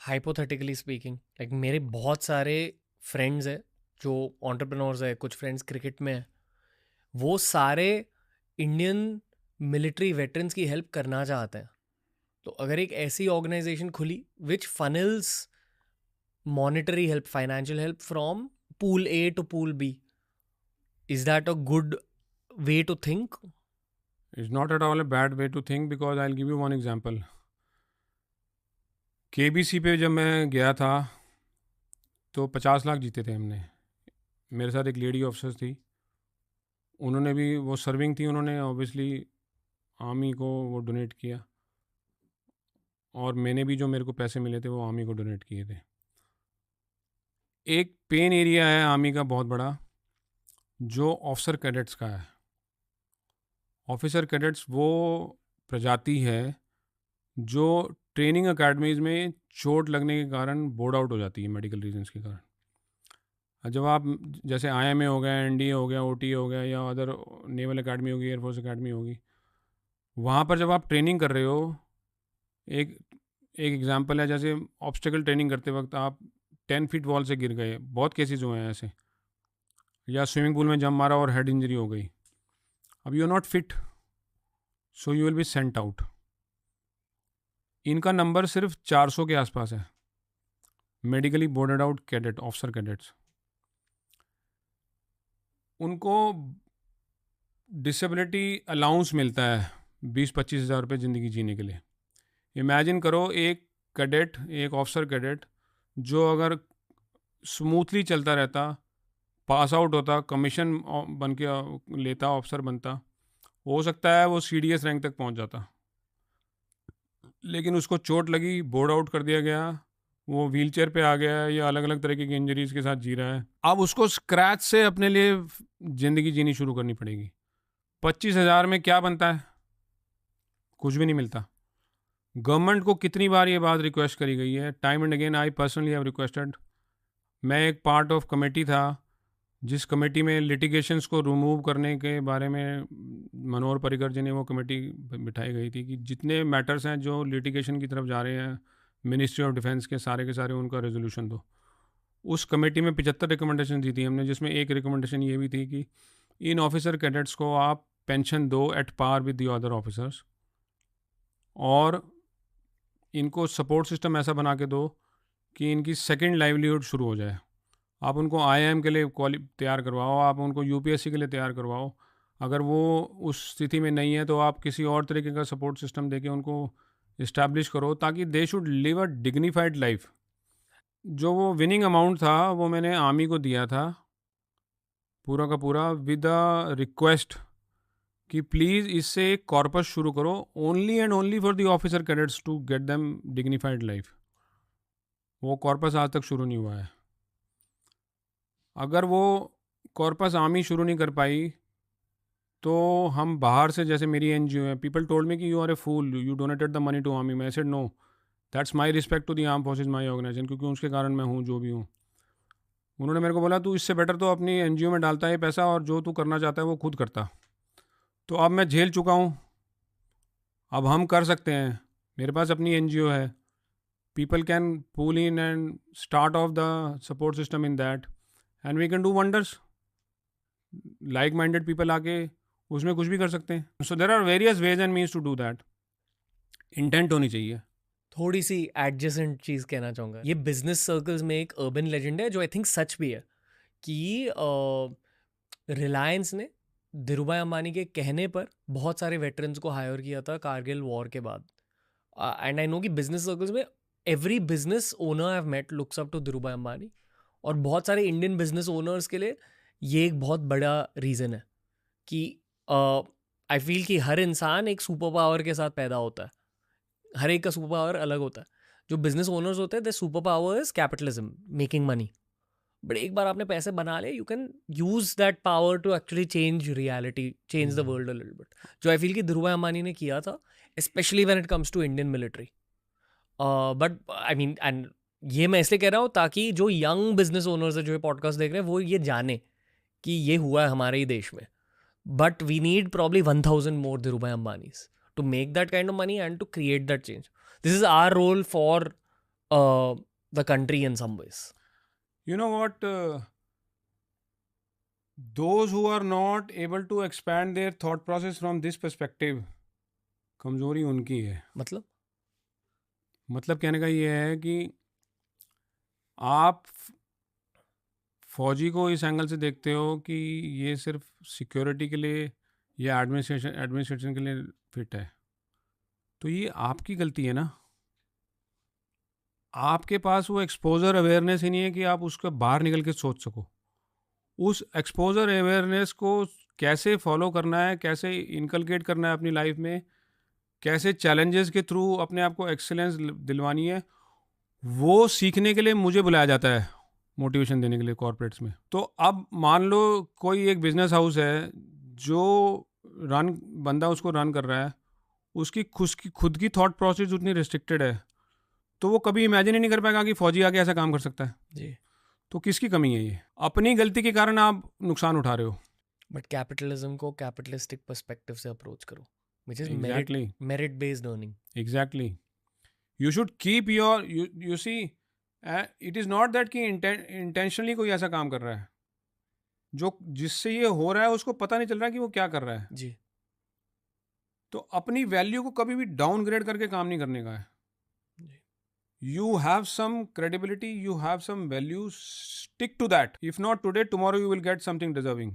Hypothetically speaking, like मेरे बहुत सारे फ्रेंड्स हैं जो एंटरप्रेन्योर्स है, कुछ फ्रेंड्स क्रिकेट में है, वो सारे इंडियन मिलिट्री वेटरन्स की हेल्प करना चाहते हैं। तो अगर एक ऐसी ऑर्गेनाइजेशन खुली which funnels monetary help, financial help from pool A to pool B, is that a good way to think? It's not at all a bad way to think because I'll give you one example. KBC पे जब मैं गया था तो 50 लाख जीते थे हमने। मेरे साथ एक लेडी ऑफिसर थी, उन्होंने भी, वो सर्विंग थी, उन्होंने ऑब्वियसली आर्मी को वो डोनेट किया, और मैंने भी जो मेरे को पैसे मिले थे वो आर्मी को डोनेट किए थे। एक पेन एरिया है आर्मी का बहुत बड़ा, जो ऑफिसर कैडेट्स का है। ऑफिसर कैडेट्स वो प्रजाति है जो ट्रेनिंग अकेडमीज़ में चोट लगने के कारण बोर्ड आउट हो जाती है मेडिकल रीजंस के कारण। जब आप, जैसे IMA हो गया, NDA हो गया, OTA हो गया, या अदर नेवल अकेडमी होगी, एयरफोर्स अकेडमी होगी, वहाँ पर जब आप ट्रेनिंग कर रहे हो, एक एक एग्जांपल है, जैसे ऑब्स्टिकल ट्रेनिंग करते वक्त आप 10 फीट वॉल से गिर गए, बहुत केसेस हुए हैं ऐसे, या स्विमिंग पूल में जंप मारा और हेड इंजरी हो गई। अब you are not fit, so you will be sent out. इनका नंबर सिर्फ 400 के आसपास है, medically boarded out cadet, officer cadets. उनको डिसेबिलिटी अलाउंस मिलता है 20-25 हज़ार रुपये ज़िंदगी जीने के लिए। इमेजिन करो, एक कैडेट, एक ऑफिसर कैडेट जो अगर स्मूथली चलता रहता, पास आउट होता, कमीशन बन के लेता, ऑफिसर बनता, हो सकता है वो CDS रैंक तक पहुंच जाता, लेकिन उसको चोट लगी, बोर्ड आउट कर दिया गया, वो व्हीलचेयर पे आ गया है, या अलग अलग तरीके की इंजरीज के साथ जी रहा है। अब उसको स्क्रैच से अपने लिए ज़िंदगी जीनी शुरू करनी पड़ेगी। 25 हज़ार में क्या बनता है? कुछ भी नहीं मिलता। गवर्नमेंट को कितनी बार ये बात रिक्वेस्ट करी गई है, time and again I personally have requested. मैं एक पार्ट ऑफ कमेटी था जिस कमेटी में लिटिगेशंस को रिमूव करने के बारे में मनोहर पर्रिकर जी ने वो कमेटी बिठाई गई थी कि जितने मैटर्स हैं जो लिटिगेशन की तरफ जा रहे हैं मिनिस्ट्री ऑफ डिफेंस के सारे उनका रेजोल्यूशन दो। उस कमेटी में 75 रिकमेंडेशन दी थी हमने, जिसमें एक रिकमेंडेशन ये भी थी कि इन ऑफिसर कैडेट्स को आप पेंशन दो at par with the other officers, और इनको सपोर्ट सिस्टम ऐसा बना के दो कि इनकी सेकंड लाइवलीहुड शुरू हो जाए। आप उनको IIM के लिए तैयार करवाओ, आप उनको UPSC के लिए तैयार करवाओ। अगर वो उस स्थिति में नहीं है तो आप किसी और तरीके का सपोर्ट सिस्टम देके उनको इस्टेब्लिश करो, ताकि they should live a dignified life. जो वो विनिंग अमाउंट था वो मैंने आर्मी को दिया था पूरा का पूरा, विद अ रिक्वेस्ट कि प्लीज़ इससे एक कॉर्पस शुरू करो, only and only for the officer cadets to get them dignified life. वो कॉर्पस आज तक शुरू नहीं हुआ है। अगर वो कॉर्पस आर्मी शुरू नहीं कर पाई तो हम बाहर से, जैसे मेरी NGO है, पीपल टोल्ड मी कि you are a fool, you donated the money to army. मैं said no, that's my respect to the arm forces, my organisation, क्योंकि उसके कारण मैं हूँ जो भी हूँ। उन्होंने मेरे को बोला तू इससे बेटर तो अपनी NGO में डालता है पैसा, और जो तू करना चाहता है वो खुद करता। तो अब मैं झेल चुका हूँ, अब हम कर सकते हैं। मेरे पास अपनी NGO है, people can pull in and start off the support system in that, and we can do wonders. Like minded people आके उसमें कुछ भी कर सकते हैं। So there are various ways and means to do that. Intent होनी चाहिए। थोड़ी सी एडजेसेंट चीज़ कहना चाहूँगा, ये बिजनेस सर्कल्स में एक अर्बन लेजेंड है जो आई थिंक सच भी है कि रिलायंस ने धीरूभाई अंबानी के कहने पर बहुत सारे वेटरन्स को हायर किया था कारगिल वॉर के बाद। एंड आई नो कि बिजनेस सर्कल्स में every business owner I have met looks up to Dhirubhai Ambani, और बहुत सारे इंडियन बिजनेस ओनर्स के लिए ये एक बहुत बड़ा रीज़न है कि आई फील कि हर इंसान एक सुपर पावर के साथ पैदा होता है, हर एक का सुपर पावर अलग होता है। जो बिजनेस ओनर्स होते हैं, the super power is capitalism, making money. But एक बार आपने पैसे बना ले, you can use that power to actually change reality, change the world a little bit, जो आई फील कि धीरूभाई अंबानी ने किया था, specially when it comes to Indian military. But I mean, and ये मैं इसलिए कह रहा हूँ ताकि जो यंग बिजनेस ओनर्स है जो ये पॉडकास्ट देख रहे हैं वो ये जाने कि ये हुआ है हमारे ही देश में। But we need probably 1000 more Dhirubhai Ambanis to make that kind of money and to create that change. This is our role for the country in some ways. You know what? Those who are not able to expand their thought process from this perspective, कमजोरी उनकी है. मतलब कहने का ये है कि आप फौजी को इस एंगल से देखते हो कि ये सिर्फ सिक्योरिटी के लिए या एडमिनिस्ट्रेशन के लिए फिट है, तो ये आपकी गलती है ना. आपके पास वो एक्सपोजर अवेयरनेस ही नहीं है कि आप उसको बाहर निकल के सोच सको. उस एक्सपोजर अवेयरनेस को कैसे फॉलो करना है, कैसे इनकलकेट करना है अपनी लाइफ में, कैसे चैलेंजेस के थ्रू अपने आप को एक्सेलेंस दिलवानी है, वो सीखने के लिए मुझे बुलाया जाता है मोटिवेशन देने के लिए कॉर्पोरेट्स में. तो अब मान लो कोई एक बिजनेस हाउस है जो बंदा उसको रन कर रहा है, उसकी खुद की थॉट प्रोसेस उतनी रिस्ट्रिक्टेड है, तो वो कभी इमेजिन ही नहीं कर पाएगा कि फौजी आके ऐसा काम कर सकता है. जी. तो किसकी कमी है? ये अपनी गलती के कारण आप नुकसान उठा रहे हो. बट कैपिटलिज्म को कैपिटलिस्टिक पर्सपेक्टिव से अप्रोच करो, which is Exactly. merit based earning. Exactly. You should keep your you see, it is not that कि intentionally कोई ऐसा काम कर रहा है, जो जिससे ये हो रहा है उसको पता नहीं चल रहा है कि वो क्या कर रहा है. जी. तो अपनी वैल्यू को कभी भी डाउनग्रेड करके काम नहीं करने का है. You have some credibility, you have some values, stick to that. If not today, tomorrow you will get something deserving.